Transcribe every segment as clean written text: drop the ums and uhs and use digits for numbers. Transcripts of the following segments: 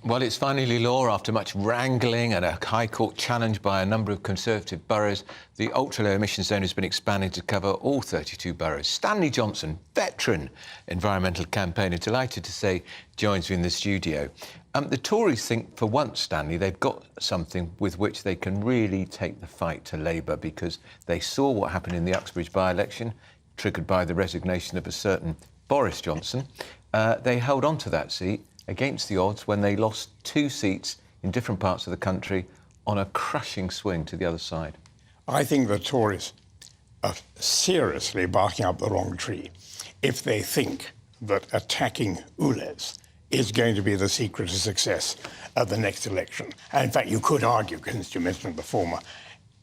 Well, it's finally law after much wrangling and a High Court challenge by a number of Conservative boroughs. The ultra-low emission zone has been expanded to cover all 32 boroughs. Stanley Johnson, veteran environmental campaigner, delighted to say, joins me in the studio. The Tories think, for once, Stanley, they've got something with which they can really take the fight to Labour, because they saw what happened in the Uxbridge by-election, triggered by the resignation of a certain Boris Johnson. They held on to that seat against the odds when they lost 2 seats in different parts of the country on a crushing swing to the other side. I think the Tories are seriously barking up the wrong tree if they think that attacking ULEZ is going to be the secret to success of the next election. And in fact, you could argue, since you mentioned the former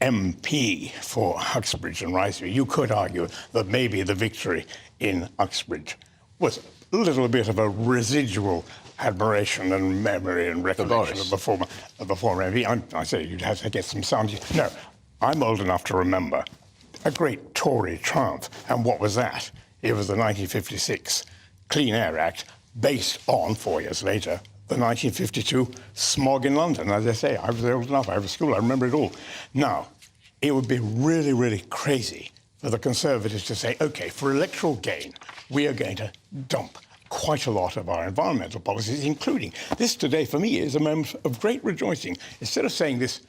MP for Uxbridge and Riceby, you could argue that maybe the victory in Uxbridge was a little bit of a residual admiration and memory and recollection of the former MP. I say you'd have to get some sound. No, I'm old enough to remember a great Tory triumph. And what was that? It was the 1956 Clean Air Act, based on, 4 years later, the 1952 smog in London. As I say, I was old enough, I was at school, I remember it all. Now, it would be really, really crazy for the Conservatives to say, OK, for electoral gain, we are going to dump quite a lot of our environmental policies, including this today, for me, is a moment of great rejoicing. Instead of saying this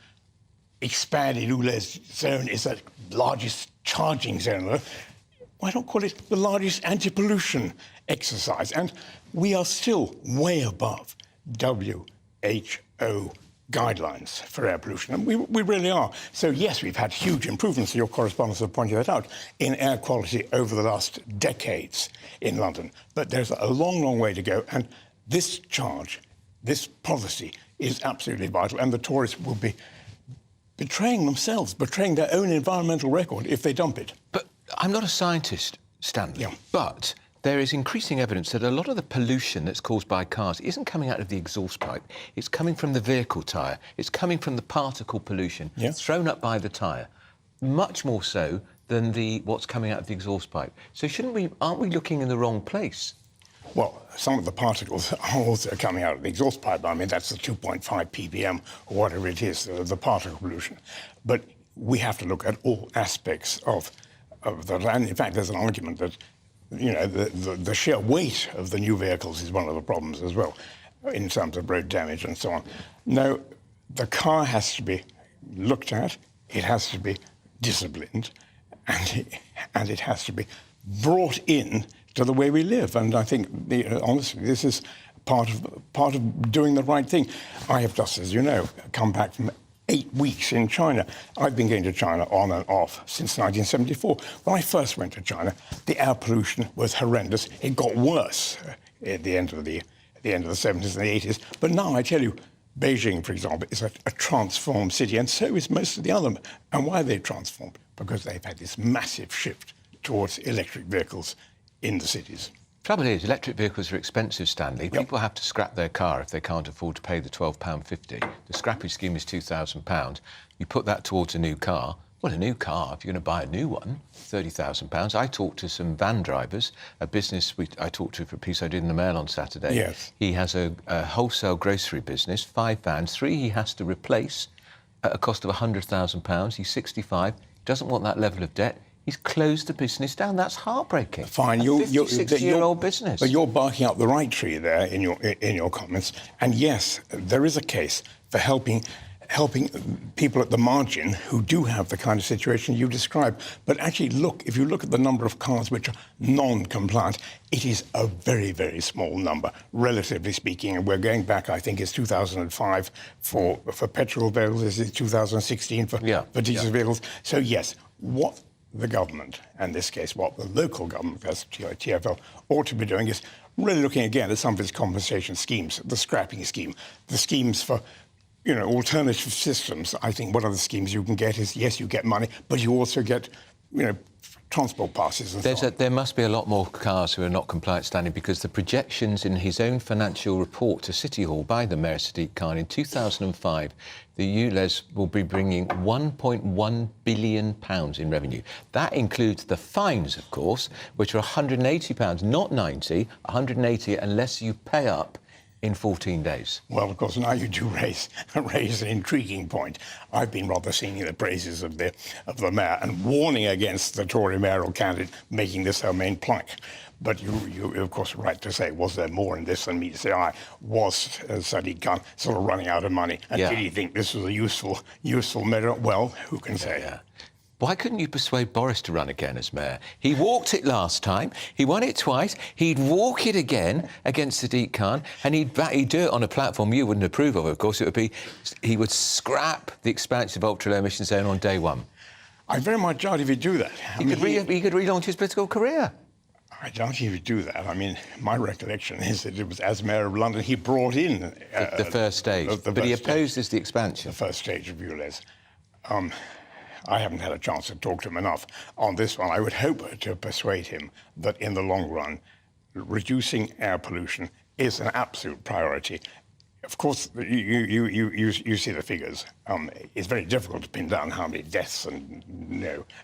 expanded ULEZ zone is the largest charging zone, why don't call it the largest anti-pollution exercise? And we are still way above WHO guidelines for air pollution, and we really are. So yes, we've had huge improvements, your correspondents have pointed that out, in air quality over the last decades in London. But there's a long, long way to go, and this charge, this policy, is absolutely vital, and the Tories will be betraying themselves, betraying their own environmental record if they dump it. But I'm not a scientist, Stanley, but there is increasing evidence that a lot of the pollution that's caused by cars isn't coming out of the exhaust pipe. It's coming from the vehicle tyre. It's coming from the particle pollution thrown up by the tyre, much more so than what's coming out of the exhaust pipe. So aren't we looking in the wrong place? Well, some of the particles are also coming out of the exhaust pipe. I mean, that's the 2.5 ppm, or whatever it is, the particle pollution. But we have to look at all aspects of that. And in fact, there's an argument that the sheer weight of the new vehicles is one of the problems as well, in terms of road damage and so on. No, the car has to be looked at, it has to be disciplined, and it has to be brought in to the way we live. And I think, honestly, this is part of doing the right thing. I have just, as you know, come back from 8 weeks in China. I've been going to China on and off since 1974. When I first went to China, the air pollution was horrendous. It got worse at the end of the 70s and the 80s. But now, I tell you, Beijing, for example, is a transformed city, and so is most of the other. And why are they transformed? Because they've had this massive shift towards electric vehicles in the cities. Trouble is, electric vehicles are expensive, Stanley. People have to scrap their car if they can't afford to pay the £12.50. The scrappage scheme is £2,000. You put that towards a new car. Well, a new car, if you're going to buy a new one, £30,000. I talked to some van drivers, a business I talked to for a piece I did in the Mail on Saturday. Yes. He has a wholesale grocery business, 5 vans, 3 he has to replace at a cost of £100,000. He's 65, doesn't want that level of debt. He's closed the business down. That's heartbreaking. Fine, a 56-year-old business. But you're barking up the right tree there in your comments. And yes, there is a case for helping people at the margin who do have the kind of situation you describe. But actually, if you look at the number of cars which are non-compliant, it is a very, very small number, relatively speaking. And we're going back, I think it's 2005 for petrol vehicles, it's 2016 for diesel vehicles. So yes, what the government, and in this case what the local government, as TfL, ought to be doing is really looking again at some of its compensation schemes, the scrapping scheme, the schemes for alternative systems. I think one of the schemes you can get is, yes, you get money, but you also get, transport passes and so on. There must be a lot more cars who are not compliant, Stanley, because the projections in his own financial report to City Hall by the Mayor Sadiq Khan in 2005, the ULEZ will be bringing £1.1 billion in revenue. That includes the fines, of course, which are £180, not 90, £180 unless you pay up in 14 days. Well, of course, now you do raise an intriguing point. I've been rather singing the praises of the mayor and warning against the Tory mayoral candidate making this her main plank. But you of course, are right to say, was there more in this than meets the eye? Was Sadiq Khan sort of running out of money? And did he think this was a useful measure? Well, who can say? Yeah. Why couldn't you persuade Boris to run again as mayor? He walked it last time, he won it twice, he'd walk it again against Sadiq Khan, and he'd do it on a platform you wouldn't approve of course. It would be, he would scrap the expansion of ultra-low emission zone on day one. I very much doubt if he'd do that. He could relaunch his political career. I doubt he would do that. I mean, my recollection is that it was as mayor of London, he brought in... the first stage, but he opposes the expansion. The first stage of ULEZ. I haven't had a chance to talk to him enough on this one. I would hope to persuade him that in the long run, reducing air pollution is an absolute priority. Of course, you see the figures. It's very difficult to pin down how many deaths and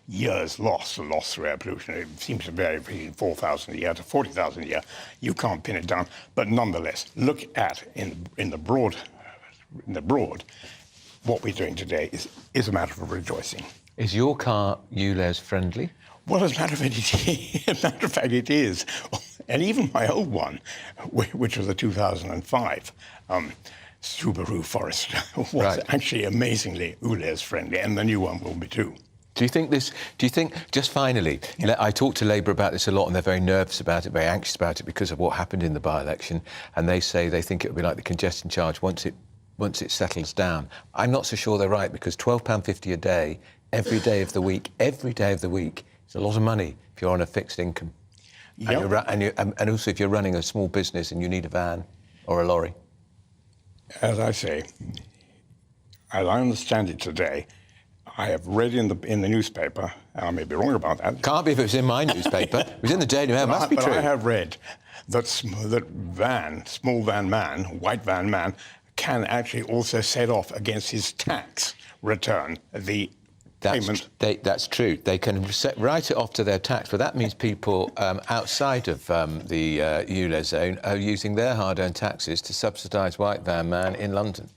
years lost through air pollution. It seems to vary between 4,000 a year to 40,000 a year. You can't pin it down, but nonetheless, look at in the broad. What we're doing today is a matter of rejoicing. Is your car ULEZ friendly? Well, as a matter of fact, it is. And even my old one, which was a 2005 Subaru Forester, was actually amazingly ULEZ friendly, and the new one will be too. Do you think, just finally, I talk to Labour about this a lot and they're very nervous about it, very anxious about it because of what happened in the by-election, and they say they think it will be like the congestion charge once it settles down. I'm not so sure they're right, because £12.50 a day, every day of the week, is a lot of money if you're on a fixed income. Yep. And also if you're running a small business and you need a van or a lorry. As I say, as I understand it today, I have read in the newspaper, and I may be wrong about that. Can't be if it was in my newspaper. It was in the Daily Mail, must be true. But I have read that small van man, white van man, can actually also set off against his tax return the payment. That's true. They can write it off to their tax, but that means people outside of the ULEZ zone are using their hard-earned taxes to subsidise white van man in London.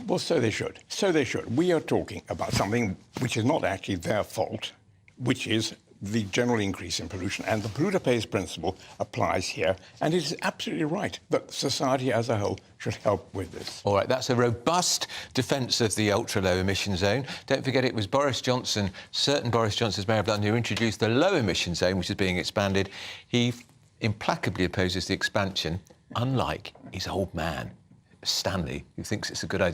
Well, so they should. So they should. We are talking about something which is not actually their fault, which is the general increase in pollution. And the polluter pays principle applies here. And it is absolutely right that society as a whole should help with this. All right, that's a robust defence of the ultra-low emission zone. Don't forget it was Boris Johnson, certain Boris Johnson's Mayor of London, who introduced the low emission zone, which is being expanded. He implacably opposes the expansion, unlike his old man, Stanley, who thinks it's a good idea.